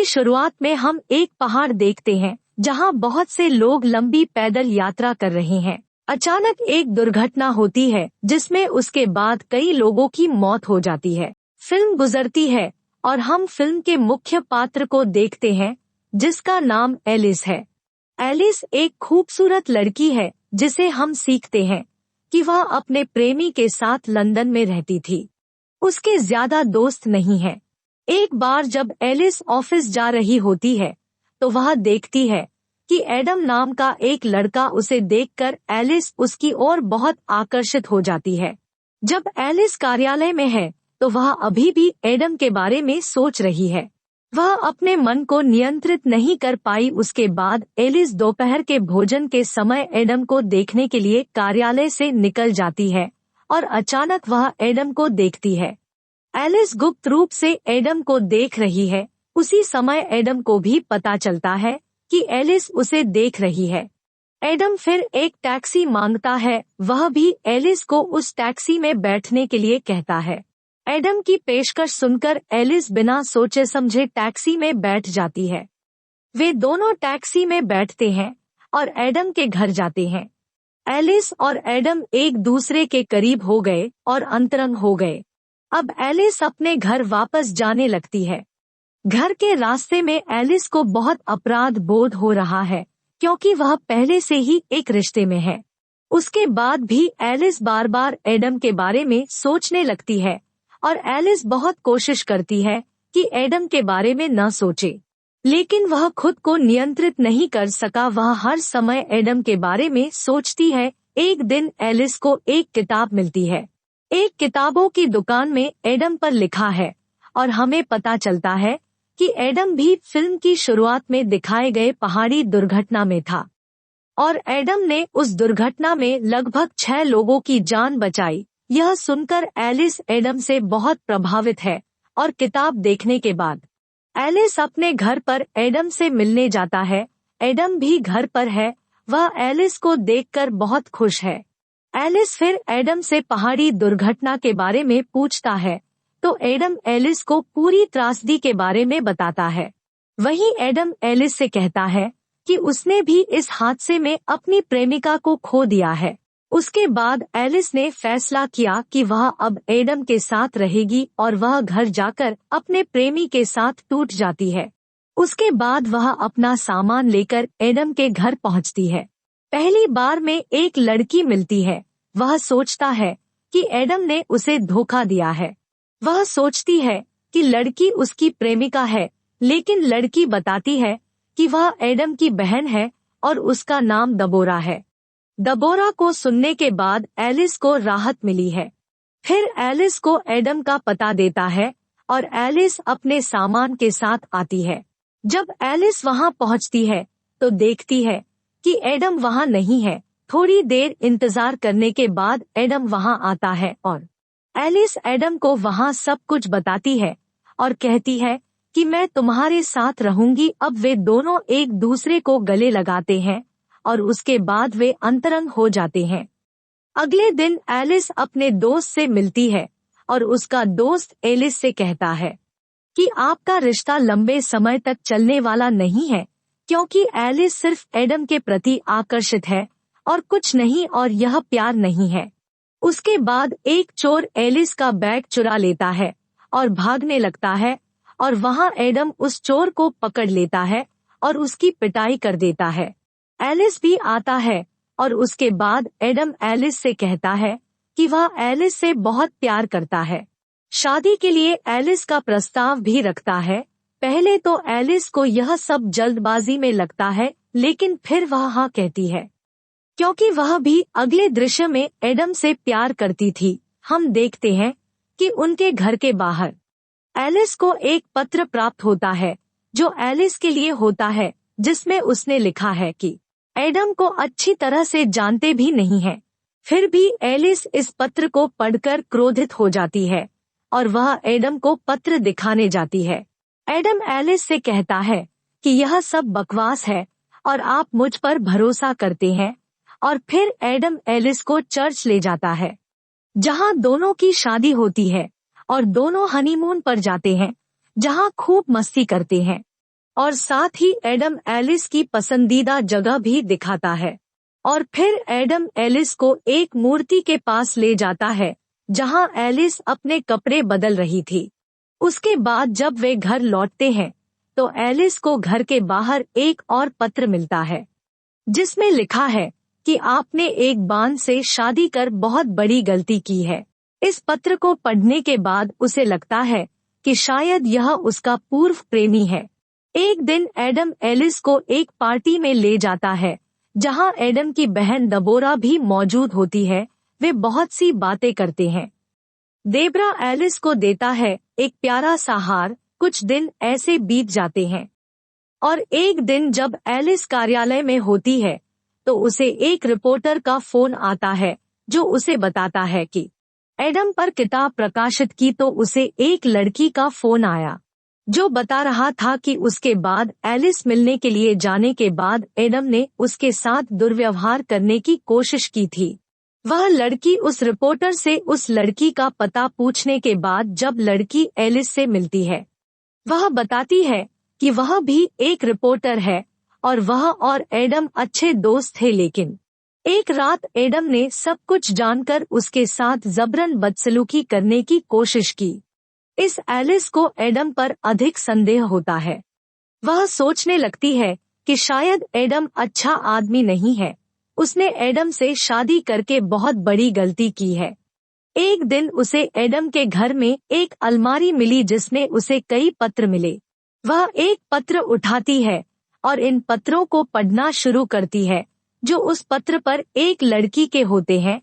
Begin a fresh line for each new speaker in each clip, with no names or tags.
की शुरुआत में हम एक पहाड़ देखते हैं जहां बहुत से लोग लंबी पैदल यात्रा कर रहे हैं। अचानक एक दुर्घटना होती है जिसमें उसके बाद कई लोगों की मौत हो जाती है। फिल्म गुजरती है और हम फिल्म के मुख्य पात्र को देखते हैं जिसका नाम एलिस है। एलिस एक खूबसूरत लड़की है जिसे हम सीखते हैं कि वह अपने प्रेमी के साथ लंदन में रहती थी। उसके ज्यादा दोस्त नहीं हैं। एक बार जब एलिस ऑफिस जा रही होती है तो वह देखती है कि एडम नाम का एक लड़का उसे देखकर एलिस उसकी ओर बहुत आकर्षित हो जाती है। जब एलिस कार्यालय में है तो वह अभी भी एडम के बारे में सोच रही है। वह अपने मन को नियंत्रित नहीं कर पाई। उसके बाद एलिस दोपहर के भोजन के समय एडम को देखने के लिए कार्यालय से निकल जाती है और अचानक वह एडम को देखती है। एलिस गुप्त रूप से एडम को देख रही है। उसी समय एडम को भी पता चलता है कि एलिस उसे देख रही है। एडम फिर एक टैक्सी मांगता है। वह भी एलिस को उस टैक्सी में बैठने के लिए कहता है। एडम की पेशकश सुनकर एलिस बिना सोचे समझे टैक्सी में बैठ जाती है। वे दोनों टैक्सी में बैठते हैं और एडम के घर जाते हैं। एलिस और एडम एक दूसरे के करीब हो गए और अंतरंग हो गए। अब एलिस अपने घर वापस जाने लगती है। घर के रास्ते में एलिस को बहुत अपराध बोध हो रहा है क्योंकि वह पहले से ही एक रिश्ते में है। उसके बाद भी एलिस बार बार एडम के बारे में सोचने लगती है और एलिस बहुत कोशिश करती है कि एडम के बारे में न सोचे, लेकिन वह खुद को नियंत्रित नहीं कर सका। वह हर समय एडम के बारे में सोचती है। एक दिन एलिस को एक किताब मिलती है। एक किताबों की दुकान में एडम पर लिखा है और हमें पता चलता है कि एडम भी फिल्म की शुरुआत में दिखाए गए पहाड़ी दुर्घटना में था और एडम ने उस दुर्घटना में लगभग 6 लोगों की जान बचाई। यह सुनकर एलिस एडम से बहुत प्रभावित है और किताब देखने के बाद एलिस अपने घर पर एडम से मिलने जाता है। एडम भी घर पर है। वह एलिस को देखकर बहुत खुश है। एलिस फिर एडम से पहाड़ी दुर्घटना के बारे में पूछता है तो एडम एलिस को पूरी त्रासदी के बारे में बताता है। वहीं एडम एलिस से कहता है कि उसने भी इस हादसे में अपनी प्रेमिका को खो दिया है। उसके बाद एलिस ने फैसला किया कि वह अब एडम के साथ रहेगी और वह घर जाकर अपने प्रेमी के साथ टूट जाती है। उसके बाद वह अपना सामान लेकर एडम के घर पहुंचती है। पहली बार में एक लड़की मिलती है। वह सोचता है कि एडम ने उसे धोखा दिया है। वह सोचती है कि लड़की उसकी प्रेमिका है, लेकिन लड़की बताती है कि वह एडम की बहन है और उसका नाम दबोरा है। दबोरा को सुनने के बाद एलिस को राहत मिली है। फिर एलिस को एडम का पता देता है और एलिस अपने सामान के साथ आती है। जब एलिस वहां पहुंचती है तो देखती है कि एडम वहां नहीं है। थोड़ी देर इंतजार करने के बाद एडम वहां आता है और एलिस एडम को वहां सब कुछ बताती है और कहती है कि मैं तुम्हारे साथ रहूंगी। अब वे दोनों एक दूसरे को गले लगाते हैं और उसके बाद वे अंतरंग हो जाते हैं। अगले दिन एलिस अपने दोस्त से मिलती है और उसका दोस्त एलिस से कहता है कि आपका रिश्ता लंबे समय तक चलने वाला नहीं है क्योंकि एलिस सिर्फ एडम के प्रति आकर्षित है और कुछ नहीं, और यह प्यार नहीं है। उसके बाद एक चोर एलिस का बैग चुरा लेता है और भागने लगता है और वहां एडम उस चोर को पकड़ लेता है और उसकी पिटाई कर देता है। एलिस भी आता है और उसके बाद एडम एलिस से कहता है कि वह एलिस से बहुत प्यार करता है। शादी के लिए एलिस का प्रस्ताव भी रखता है। पहले तो एलिस को यह सब जल्दबाजी में लगता है, लेकिन फिर वह हाँ कहती है क्योंकि वह भी अगले दृश्य में एडम से प्यार करती थी। हम देखते हैं कि उनके घर के बाहर एलिस को एक पत्र प्राप्त होता है जो एलिस के लिए होता है, जिसमें उसने लिखा है कि एडम को अच्छी तरह से जानते भी नहीं है। फिर भी एलिस इस पत्र को पढ़कर क्रोधित हो जाती है और वह एडम को पत्र दिखाने जाती है। एडम एलिस से कहता है कि यह सब बकवास है और आप मुझ पर भरोसा करते हैं, और फिर एडम एलिस को चर्च ले जाता है जहां दोनों की शादी होती है और दोनों हनीमून पर जाते हैं जहां खूब मस्ती करते हैं। और साथ ही एडम एलिस की पसंदीदा जगह भी दिखाता है। और फिर एडम एलिस को एक मूर्ति के पास ले जाता है जहां एलिस अपने कपड़े बदल रही थी। उसके बाद जब वे घर लौटते हैं तो एलिस को घर के बाहर एक और पत्र मिलता है जिसमें लिखा है कि आपने एक बांझ से शादी कर बहुत बड़ी गलती की है। इस पत्र को पढ़ने के बाद उसे लगता है कि शायद यह उसका पूर्व प्रेमी है। एक दिन एडम एलिस को एक पार्टी में ले जाता है जहां एडम की बहन दबोरा भी मौजूद होती है। वे बहुत सी बातें करते हैं। देब्रा एलिस को देता है एक प्यारा सा हार। कुछ दिन ऐसे बीत जाते हैं और एक दिन जब एलिस कार्यालय में होती है तो उसे एक रिपोर्टर का फोन आता है जो उसे बताता है कि एडम पर किताब प्रकाशित की। तो उसे एक लड़की का फोन आया जो बता रहा था कि उसके बाद एलिस मिलने के लिए जाने के बाद एडम ने उसके साथ दुर्व्यवहार करने की कोशिश की थी। वह लड़की उस रिपोर्टर से उस लड़की का पता पूछने के बाद जब लड़की एलिस से मिलती है वह बताती है कि वह भी एक रिपोर्टर है और वह और एडम अच्छे दोस्त थे। लेकिन एक रात एडम ने सब कुछ जानकर उसके साथ जबरन बदसलूकी करने की कोशिश की। इस एलिस को एडम पर अधिक संदेह होता है। वह सोचने लगती है कि शायद एडम अच्छा आदमी नहीं है। उसने एडम से शादी करके बहुत बड़ी गलती की है। एक दिन उसे एडम के घर में एक अलमारी मिली जिसमें उसे कई पत्र मिले। वह एक पत्र उठाती है और इन पत्रों को पढ़ना शुरू करती है जो उस पत्र पर एक लड़की के होते हैं।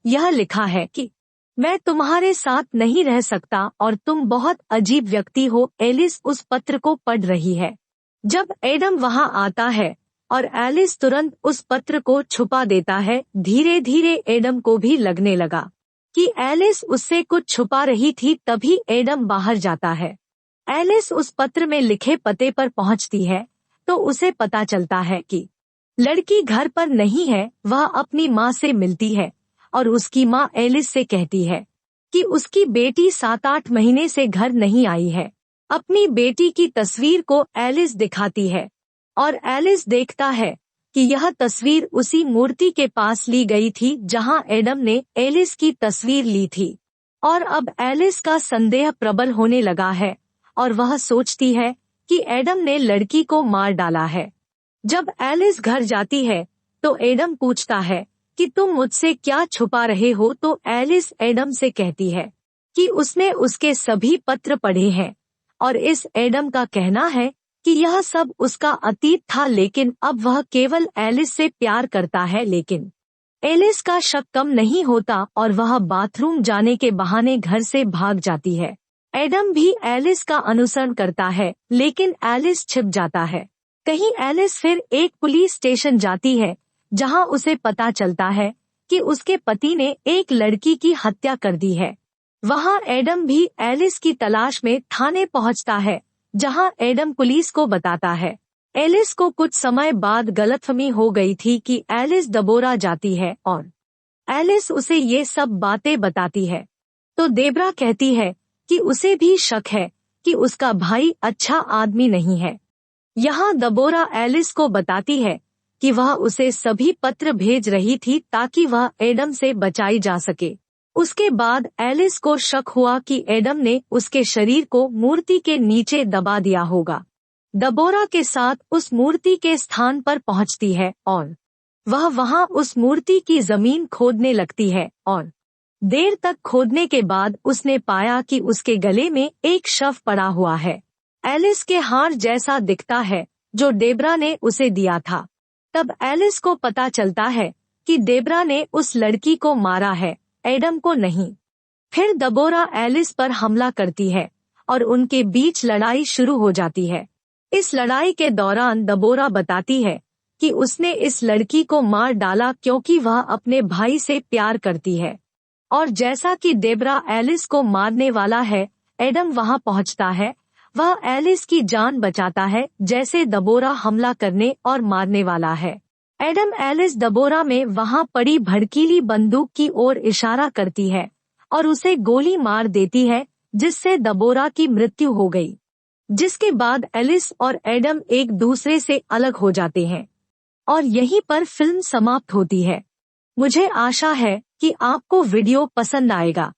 यह लिखा है कि मैं तुम्हारे साथ नहीं रह सकता और तुम बहुत अजीब व्यक्ति हो। एलिस उस पत्र को पढ़ रही है जब एडम वहां आता है और एलिस तुरंत उस पत्र को छुपा देता है। धीरे धीरे एडम को भी लगने लगा कि एलिस उससे कुछ छुपा रही थी। तभी एडम बाहर जाता है। एलिस उस पत्र में लिखे पते पर पहुंचती है तो उसे पता चलता है कि लड़की घर पर नहीं है। वह अपनी माँ से मिलती है और उसकी माँ एलिस से कहती है कि उसकी बेटी 7-8 महीने से घर नहीं आई है। अपनी बेटी की तस्वीर को एलिस दिखाती है और एलिस देखता है कि यह तस्वीर उसी मूर्ति के पास ली गई थी जहां एडम ने एलिस की तस्वीर ली थी। और अब एलिस का संदेह प्रबल होने लगा है और वह सोचती है कि एडम ने लड़की को मार डाला है। जब एलिस घर जाती है तो एडम पूछता है कि तुम मुझसे क्या छुपा रहे हो। तो एलिस एडम से कहती है कि उसने उसके सभी पत्र पढ़े हैं और इस एडम का कहना है कि यह सब उसका अतीत था। लेकिन अब वह केवल एलिस से प्यार करता है। लेकिन एलिस का शक कम नहीं होता और वह बाथरूम जाने के बहाने घर से भाग जाती है। एडम भी एलिस का अनुसरण करता है लेकिन एलिस छिप जाता है। कहीं एलिस फिर एक पुलिस स्टेशन जाती है जहां उसे पता चलता है कि उसके पति ने एक लड़की की हत्या कर दी है। वहां एडम भी एलिस की तलाश में थाने पहुंचता है जहां एडम पुलिस को बताता है। एलिस को कुछ समय बाद गलतफहमी हो गई थी कि एलिस दबोरा जाती है और एलिस उसे ये सब बातें बताती है। तो देब्रा कहती है कि उसे भी शक है कि उसका भाई अच्छा आदमी नहीं है। यहाँ दबोरा एलिस को बताती है कि वह उसे सभी पत्र भेज रही थी ताकि वह एडम से बचाई जा सके। उसके बाद एलिस को शक हुआ कि एडम ने उसके शरीर को मूर्ति के नीचे दबा दिया होगा। दबोरा के साथ उस मूर्ति के स्थान पर पहुंचती है और वह वहां उस मूर्ति की जमीन खोदने लगती है और देर तक खोदने के बाद उसने पाया कि उसके गले में एक शव पड़ा हुआ है। एलिस के हार जैसा दिखता है जो देब्रा ने उसे दिया था। तब एलिस को पता चलता है कि देब्रा ने उस लड़की को मारा है, एडम को नहीं। फिर दबोरा एलिस पर हमला करती है और उनके बीच लड़ाई शुरू हो जाती है। इस लड़ाई के दौरान दबोरा बताती है कि उसने इस लड़की को मार डाला क्योंकि वह अपने भाई से प्यार करती है। और जैसा कि देब्रा एलिस को मारने वाला है, एडम वहां पहुंचता है। वह एलिस की जान बचाता है जैसे दबोरा हमला करने और मारने वाला है। एडम एलिस दबोरा में वहां पड़ी भड़कीली बंदूक की ओर इशारा करती है और उसे गोली मार देती है जिससे दबोरा की मृत्यु हो गई। जिसके बाद एलिस और एडम एक दूसरे से अलग हो जाते हैं और यहीं पर फिल्म समाप्त होती है। मुझे आशा है कि आपको वीडियो पसंद आएगा।